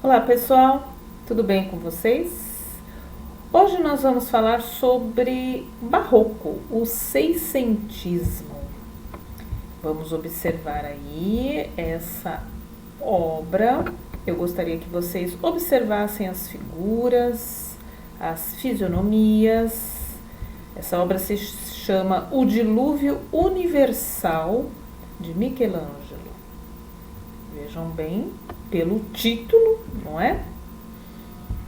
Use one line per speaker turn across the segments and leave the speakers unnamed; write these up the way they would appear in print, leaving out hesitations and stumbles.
Olá pessoal, tudo bem com vocês? Hoje nós vamos falar sobre barroco, o seiscentismo. Vamos observar aí essa obra. Eu gostaria que vocês observassem as figuras, as fisionomias. Essa obra se chama O Dilúvio Universal, de Michelangelo. Vejam bem pelo título, não é?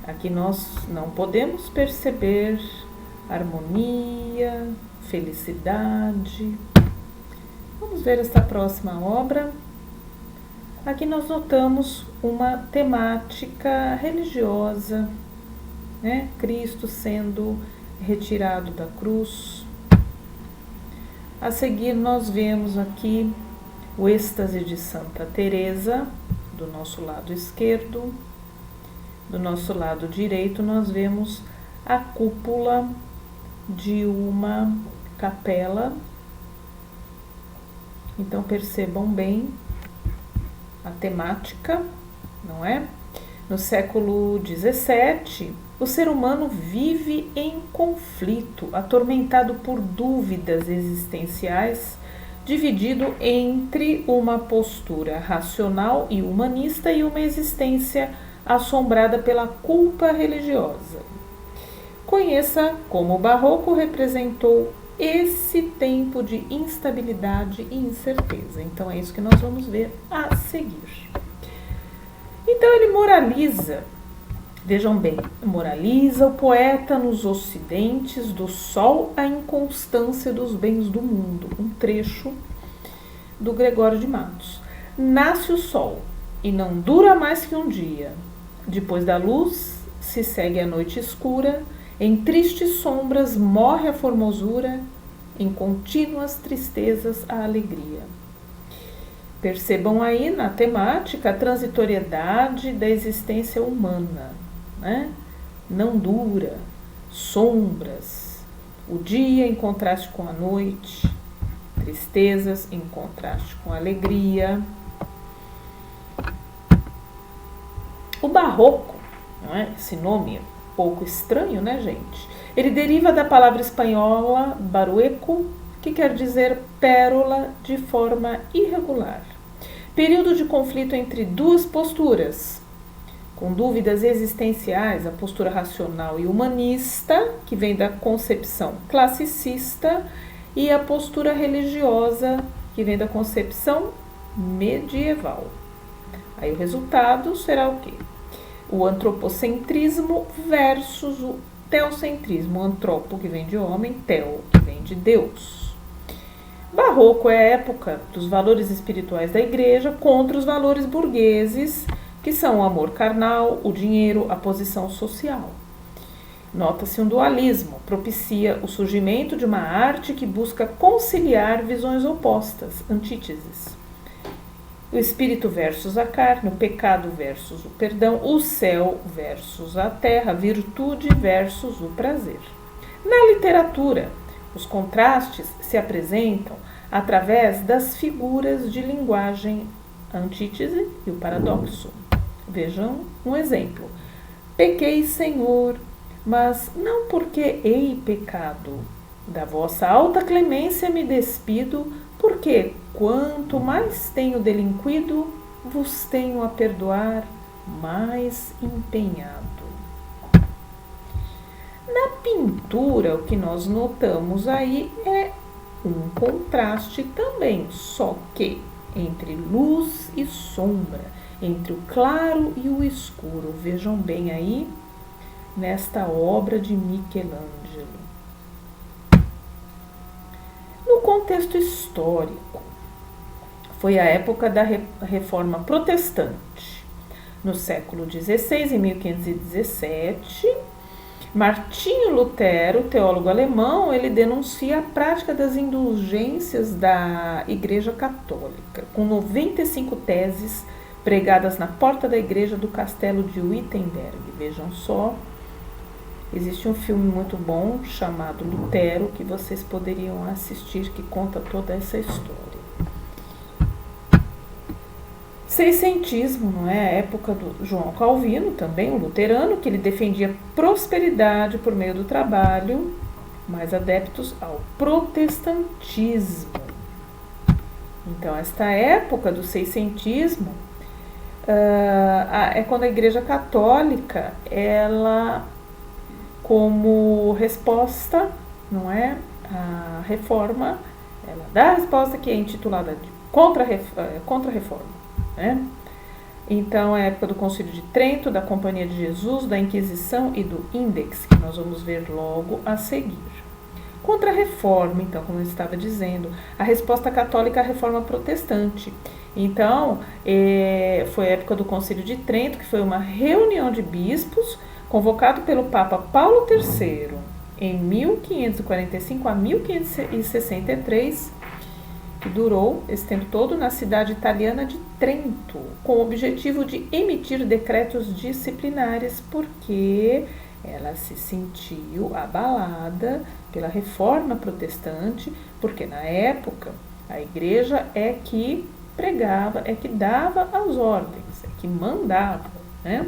Aqui nós não podemos perceber harmonia, felicidade. Vamos ver esta próxima obra. Aqui nós notamos uma temática religiosa, né? Cristo sendo retirado da cruz. A seguir nós vemos aqui o êxtase de Santa Teresa, do nosso lado esquerdo. Do nosso lado direito nós vemos a cúpula de uma capela. Então percebam bem a temática, não é? No século XVII, o ser humano vive em conflito, atormentado por dúvidas existenciais, dividido entre uma postura racional e humanista e uma existência assombrada pela culpa religiosa. Conheça como o barroco representou esse tempo de instabilidade e incerteza. Então é isso que nós vamos ver a seguir. Então ele moraliza, vejam bem, moraliza o poeta nos ocidentes do sol à inconstância dos bens do mundo. Um trecho do Gregório de Matos. Nasce o sol e não dura mais que um dia. Depois da luz se segue a noite escura. Em tristes sombras morre a formosura. Em contínuas tristezas a alegria. Percebam aí na temática a transitoriedade da existência humana, né? Não dura, sombras, o dia em contraste com a noite, tristezas em contraste com a alegria. O barroco, não é? Esse nome é um pouco estranho, né, gente? Ele deriva da palavra espanhola barueco, que quer dizer pérola de forma irregular. Período de conflito entre duas posturas, com dúvidas existenciais, a postura racional e humanista, que vem da concepção classicista, e a postura religiosa, que vem da concepção medieval. Aí o resultado será o quê? O antropocentrismo versus o teocentrismo. O antropo, que vem de homem, teo, que vem de Deus. Barroco é a época dos valores espirituais da igreja contra os valores burgueses, que são o amor carnal, o dinheiro, a posição social. Nota-se um dualismo, propicia o surgimento de uma arte que busca conciliar visões opostas, antíteses. O espírito versus a carne, o pecado versus o perdão, o céu versus a terra, a virtude versus o prazer. Na literatura, os contrastes se apresentam através das figuras de linguagem, a antítese e o paradoxo. Vejam um exemplo. Pequei, Senhor, mas não porque hei pecado. Da vossa alta clemência me despido, porque quanto mais tenho delinquido, vos tenho a perdoar mais empenhado. Na pintura, o que nós notamos aí é um contraste também, só que entre luz e sombra, entre o claro e o escuro. Vejam bem aí nesta obra de Michelangelo. No contexto histórico, foi a época da Reforma Protestante. No século XVI, em 1517, Martinho Lutero, teólogo alemão, ele denuncia a prática das indulgências da Igreja Católica, com 95 teses pregadas na porta da igreja do castelo de Wittenberg. Vejam só, existe um filme muito bom chamado Lutero, que vocês poderiam assistir, que conta toda essa história. Seiscentismo, não é? A época do João Calvino, também o luterano, que ele defendia prosperidade por meio do trabalho, mais adeptos ao protestantismo. Então, esta época do seiscentismo é quando a Igreja Católica, ela, como resposta, não é, à reforma, ela dá a resposta que é intitulada de contra-reforma, né? Então, é a época do Concílio de Trento, da Companhia de Jesus, da Inquisição e do Índex, que nós vamos ver logo a seguir. Contra-reforma, então, como eu estava dizendo, a resposta católica à reforma protestante. Então, foi a época do Concílio de Trento, que foi uma reunião de bispos, convocado pelo Papa Paulo III, em 1545 a 1563, que durou esse tempo todo na cidade italiana de Trento, com o objetivo de emitir decretos disciplinares, porque ela se sentiu abalada pela reforma protestante, porque na época a igreja é que pregava, é que dava as ordens, é que mandava, né?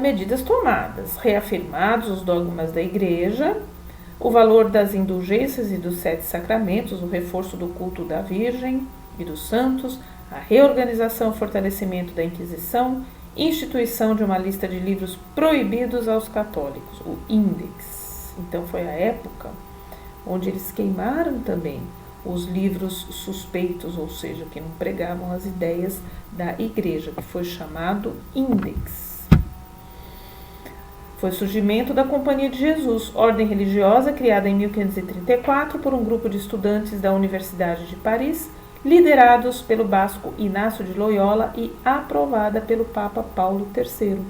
Medidas tomadas, reafirmados os dogmas da igreja, o valor das indulgências e dos 7 sacramentos, o reforço do culto da Virgem e dos santos, a reorganização e fortalecimento da Inquisição, instituição de uma lista de livros proibidos aos católicos, o Índex. Então foi a época onde eles queimaram também os livros suspeitos, ou seja, que não pregavam as ideias da igreja, que foi chamado Índex. Foi o surgimento da Companhia de Jesus, ordem religiosa criada em 1534 por um grupo de estudantes da Universidade de Paris, liderados pelo basco Inácio de Loyola e aprovada pelo Papa Paulo III.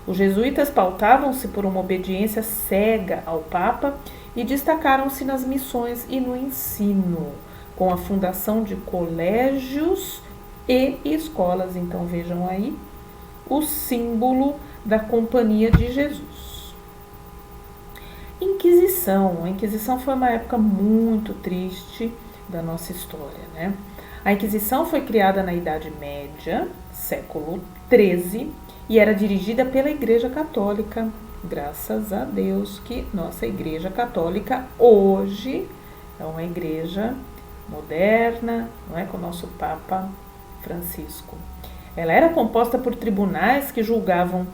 Os jesuítas pautavam-se por uma obediência cega ao Papa e destacaram-se nas missões e no ensino, com a fundação de colégios e escolas. Então vejam aí o símbolo da Companhia de Jesus. Inquisição. A Inquisição foi uma época muito triste da nossa história, né? A Inquisição foi criada na Idade Média, século XIII, e era dirigida pela Igreja Católica. Graças a Deus que nossa Igreja Católica hoje é uma igreja moderna, não é, com o nosso Papa Francisco. Ela era composta por tribunais que julgavam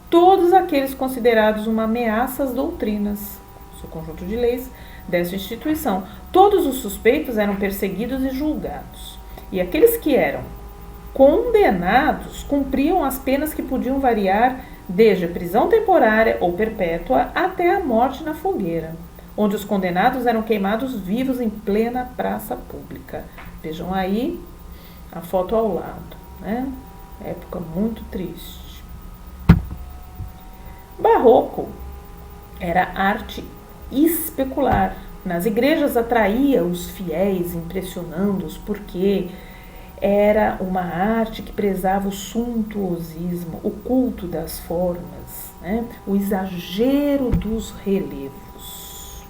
todos aqueles considerados uma ameaça às doutrinas, o conjunto de leis dessa instituição. Todos os suspeitos eram perseguidos e julgados. E aqueles que eram condenados cumpriam as penas que podiam variar desde a prisão temporária ou perpétua até a morte na fogueira, onde os condenados eram queimados vivos em plena praça pública. Vejam aí a foto ao lado, né? Época muito triste. Barroco era arte especular. Nas igrejas atraía os fiéis, impressionando-os, porque era uma arte que prezava o suntuosismo, o culto das formas, né? O exagero dos relevos.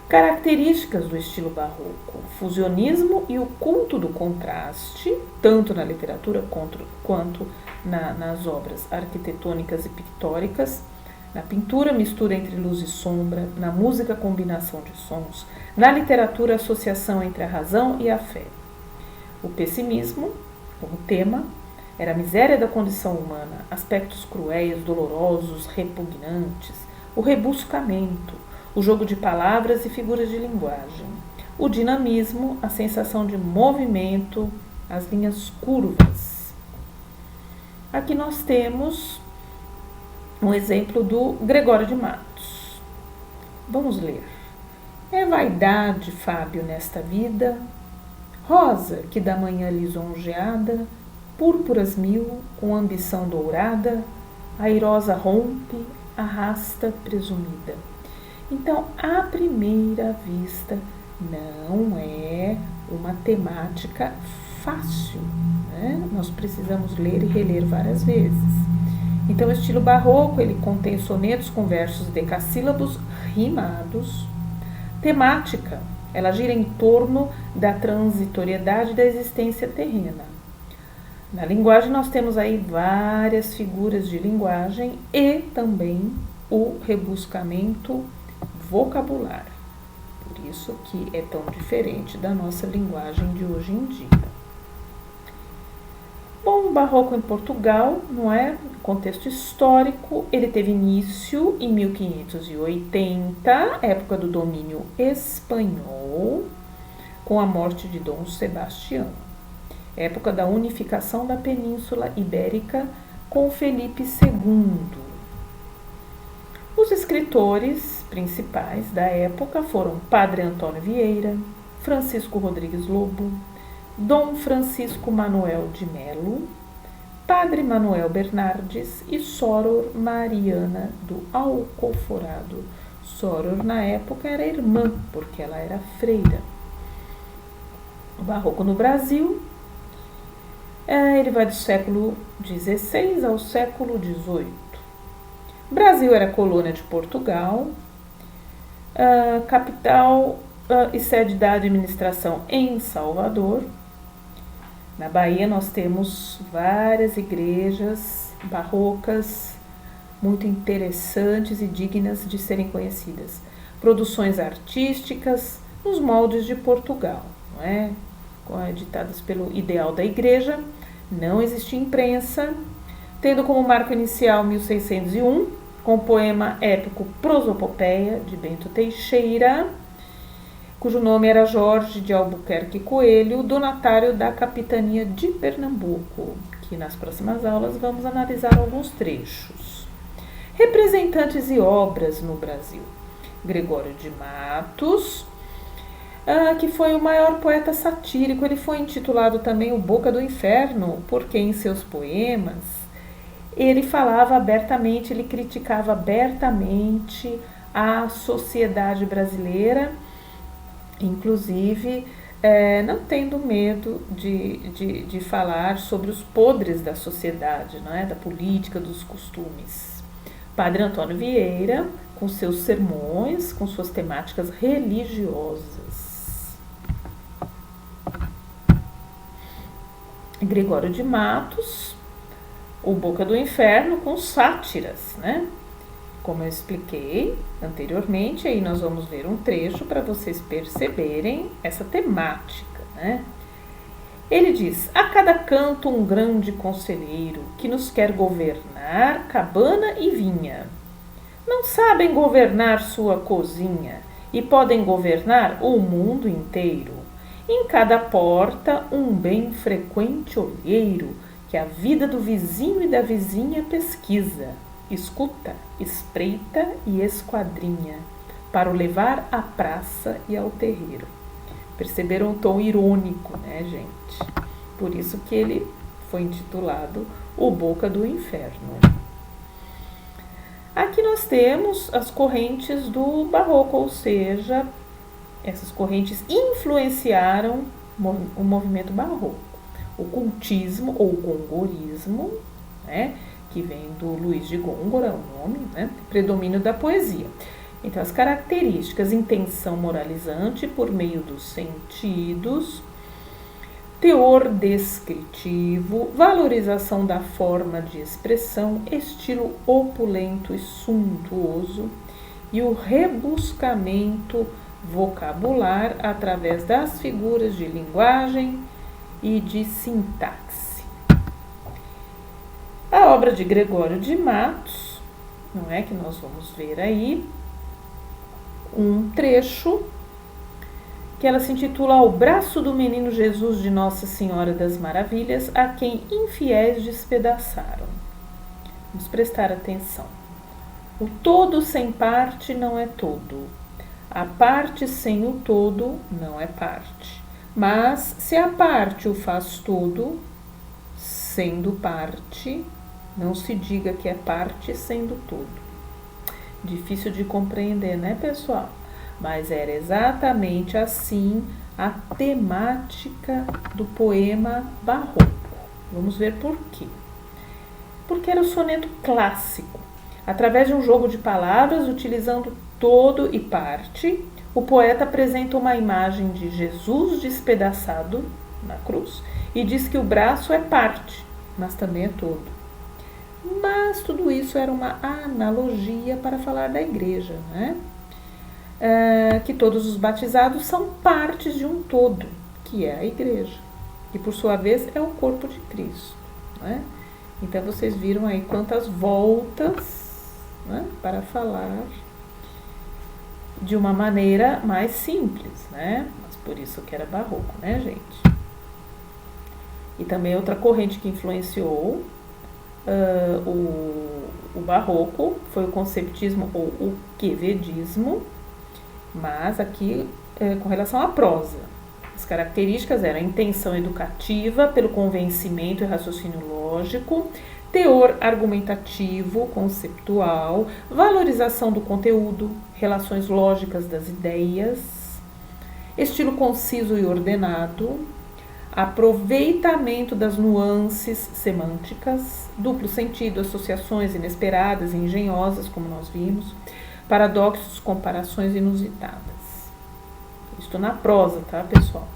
Características do estilo barroco: fusionismo e o culto do contraste, tanto na literatura quanto nas obras arquitetônicas e pictóricas, na pintura, mistura entre luz e sombra, na música, combinação de sons, na literatura, associação entre a razão e a fé. O pessimismo, como tema, era a miséria da condição humana, aspectos cruéis, dolorosos, repugnantes, o rebuscamento, o jogo de palavras e figuras de linguagem. O dinamismo, a sensação de movimento, as linhas curvas. Aqui nós temos um exemplo do Gregório de Matos. Vamos ler. É vaidade, Fábio, nesta vida, rosa que da manhã lisonjeada, púrpuras mil, com ambição dourada, airosa rompe, arrasta presumida. Então, à primeira vista, não é uma temática fácil, né? Nós precisamos ler e reler várias vezes. Então, o estilo barroco, ele contém sonetos com versos decassílabos rimados. Temática, Ela gira em torno da transitoriedade da existência terrena. Na linguagem nós temos aí várias figuras de linguagem e também o rebuscamento vocabular. Por isso que é tão diferente da nossa linguagem de hoje em dia. Bom, o barroco em Portugal, não é? Contexto histórico, ele teve início em 1580, época do domínio espanhol, com a morte de Dom Sebastião. Época da unificação da Península Ibérica com Felipe II. Os escritores principais da época foram Padre Antônio Vieira, Francisco Rodrigues Lobo, Dom Francisco Manuel de Melo, Padre Manuel Bernardes e Soror Mariana do Alcoforado. Soror, na época, era irmã, porque ela era freira. O barroco no Brasil, ele vai do século XVI ao século XVIII. O Brasil era colônia de Portugal, capital e sede da administração em Salvador. Na Bahia nós temos várias igrejas barrocas muito interessantes e dignas de serem conhecidas. Produções artísticas nos moldes de Portugal, não é? Editadas pelo ideal da igreja. Não existia imprensa, tendo como marco inicial 1601, com o poema épico Prosopopeia, de Bento Teixeira, cujo nome era Jorge de Albuquerque Coelho, donatário da capitania de Pernambuco, que nas próximas aulas vamos analisar alguns trechos. Representantes e obras no Brasil. Gregório de Matos, que foi o maior poeta satírico. Ele foi intitulado também o Boca do Inferno, porque em seus poemas ele falava abertamente, ele criticava abertamente a sociedade brasileira, inclusive não tendo medo de falar sobre os podres da sociedade, não é? Da política, dos costumes. Padre Antônio Vieira, com seus sermões, com suas temáticas religiosas. Gregório de Matos, o Boca do Inferno, com sátiras, né? Como eu expliquei anteriormente, aí nós vamos ver um trecho para vocês perceberem essa temática, né? Ele diz: a cada canto um grande conselheiro que nos quer governar cabana e vinha. Não sabem governar sua cozinha e podem governar o mundo inteiro. Em cada porta um bem frequente olheiro que a vida do vizinho e da vizinha pesquisa, escuta, espreita e esquadrinha, para o levar à praça e ao terreiro. Perceberam o tom irônico, né, gente? Por isso que ele foi intitulado O Boca do Inferno. Aqui nós temos as correntes do barroco, ou seja, essas correntes influenciaram o movimento barroco. O cultismo ou gongorismo, né, que vem do Luís de Gôngora, o nome, né, predomínio da poesia. Então, as características: intenção moralizante por meio dos sentidos, teor descritivo, valorização da forma de expressão, estilo opulento e suntuoso e o rebuscamento vocabular através das figuras de linguagem e de sintaxe. A obra de Gregório de Matos, não é, que nós vamos ver aí um trecho, que ela se intitula Ao braço do menino Jesus de Nossa Senhora das Maravilhas, a quem infiéis despedaçaram. Vamos prestar atenção. O todo sem parte não é todo. A parte sem o todo não é parte. Mas se a parte o faz todo, sendo parte, não se diga que é parte sendo todo. Difícil de compreender, né, pessoal? Mas era exatamente assim a temática do poema barroco. Vamos ver por quê. Porque era o soneto clássico. Através de um jogo de palavras, utilizando todo e parte, o poeta apresenta uma imagem de Jesus despedaçado na cruz e diz que o braço é parte, mas também é todo. Mas tudo isso era uma analogia para falar da igreja, né? Que todos os batizados são partes de um todo, que é a igreja, e por sua vez é o corpo de Cristo, né? Então vocês viram aí quantas voltas, né, para falar de uma maneira mais simples, né? Mas por isso que era barroco, né, gente? E também outra corrente que influenciou o barroco foi o conceptismo ou o quevedismo, mas aqui com relação à prosa. As características eram a intenção educativa pelo convencimento e raciocínio lógico, teor argumentativo, conceptual, valorização do conteúdo, relações lógicas das ideias, estilo conciso e ordenado, aproveitamento das nuances semânticas, duplo sentido, associações inesperadas e engenhosas, como nós vimos, paradoxos, comparações inusitadas. Isto na prosa, tá, pessoal?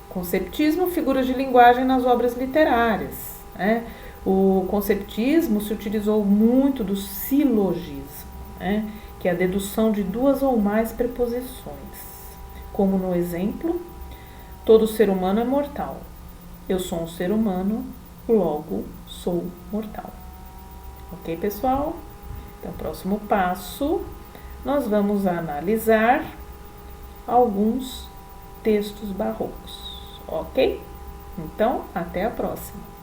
Conceptismo, figuras de linguagem nas obras literárias, né? O conceptismo se utilizou muito do silogismo, né? Que é a dedução de duas ou mais preposições, como no exemplo: todo ser humano é mortal. Eu sou um ser humano, logo sou mortal. Ok, pessoal? Então, próximo passo, nós vamos analisar alguns textos barrocos, ok? Então, até a próxima.